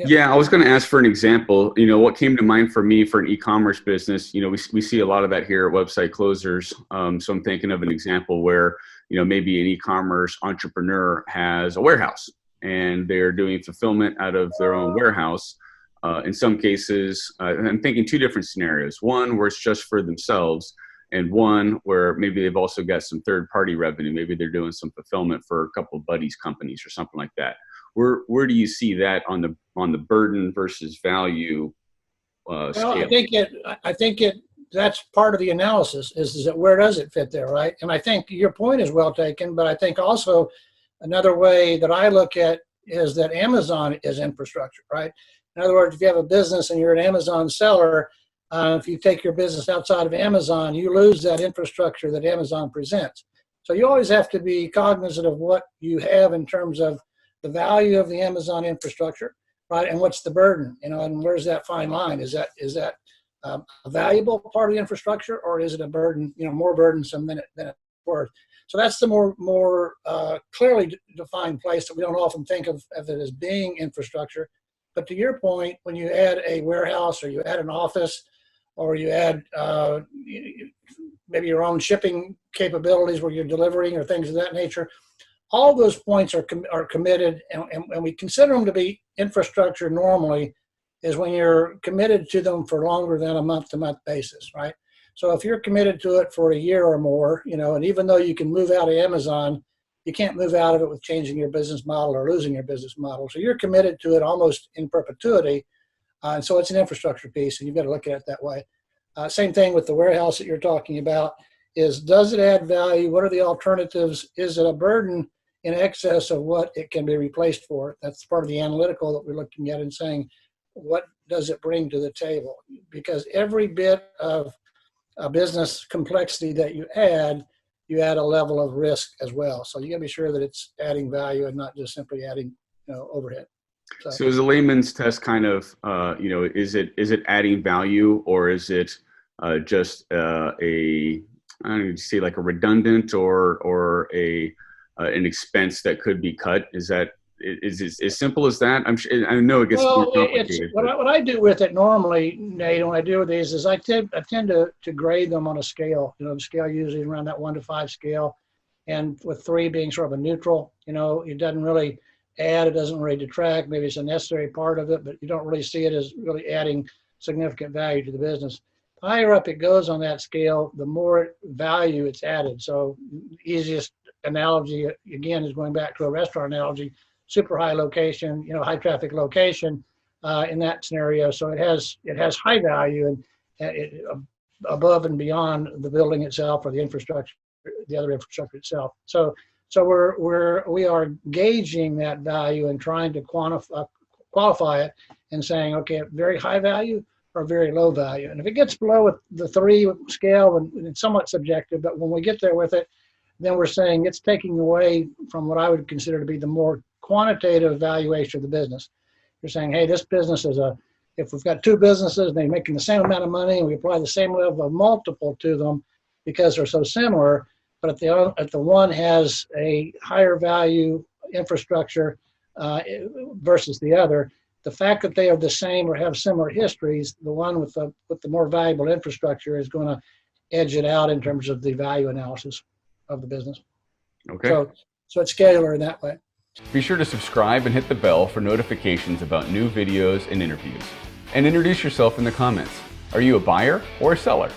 Yeah, I was going to ask for an example. What came to mind for me for an e-commerce business, we see a lot of that here at Website Closers. So I'm thinking of an example where, maybe an e-commerce entrepreneur has a warehouse and they're doing fulfillment out of their own warehouse. In some cases, I'm thinking two different scenarios. One where it's just for themselves, and one where maybe they've also got some third-party revenue. Maybe they're doing some fulfillment for a couple of buddies companies or something like that. Where do you see that on the burden versus value Well, scale? I think that's part of the analysis is that where does it fit there, right? And I think your point is well taken, but I think also another way that I look at is that Amazon is infrastructure, right? In other words, if you have a business and you're an Amazon seller, if you take your business outside of Amazon, you lose that infrastructure that Amazon presents. So you always have to be cognizant of what you have in terms of the value of the Amazon infrastructure, right? And what's the burden, and where's that fine line? Is that a valuable part of the infrastructure, or is it a burden, more burdensome than it's worth? So that's the more clearly defined place that we don't often think of it as being infrastructure. But to your point, when you add a warehouse or you add an office or you add maybe your own shipping capabilities where you're delivering or things of that nature, all those points are committed, and we consider them to be infrastructure normally is when you're committed to them for longer than a month-to-month basis, right? So if you're committed to it for a year or more, and even though you can move out of Amazon, you can't move out of it with changing your business model or losing your business model. So you're committed to it almost in perpetuity. And so it's an infrastructure piece, and you've got to look at it that way. Same thing with the warehouse that you're talking about is, does it add value? What are the alternatives? Is it a burden in excess of what it can be replaced for? That's part of the analytical that we're looking at and saying, what does it bring to the table? Because every bit of a business complexity that you add a level of risk as well. So you got to be sure that it's adding value and not just simply adding overhead. So is a layman's test kind of, is it adding value, or is it just I don't know, say like a redundant or an expense that could be cut? Is it as simple as that? I know it gets more complicated. What I do with it normally, Nate, when I deal with these is I tend to grade them on a scale. The scale usually around that 1 to 5 scale, and with 3 being sort of a neutral. It doesn't really add, it doesn't really detract. Maybe it's a necessary part of it, but you don't really see it as really adding significant value to the business. The higher up it goes on that scale, the more value it's added. So the easiest analogy, again, is going back to a restaurant analogy. Super high location, high traffic location in that scenario. So it has high value and above and beyond the building itself or the infrastructure, the other infrastructure itself. So we are gauging that value and trying to qualify it and saying, okay, very high value or very low value. And if it gets below the 3 scale, and it's somewhat subjective, but when we get there with it, then we're saying it's taking away from what I would consider to be the more quantitative valuation of the business. You're saying, hey, this business if we've got 2 businesses and they're making the same amount of money and we apply the same level of multiple to them because they're so similar, but if the one has a higher value infrastructure versus the other, the fact that they are the same or have similar histories, the one with the more valuable infrastructure is going to edge it out in terms of the value analysis of the business. Okay. So it's scalar in that way. Be sure to subscribe and hit the bell for notifications about new videos and interviews. And introduce yourself in the comments. Are you a buyer or a seller?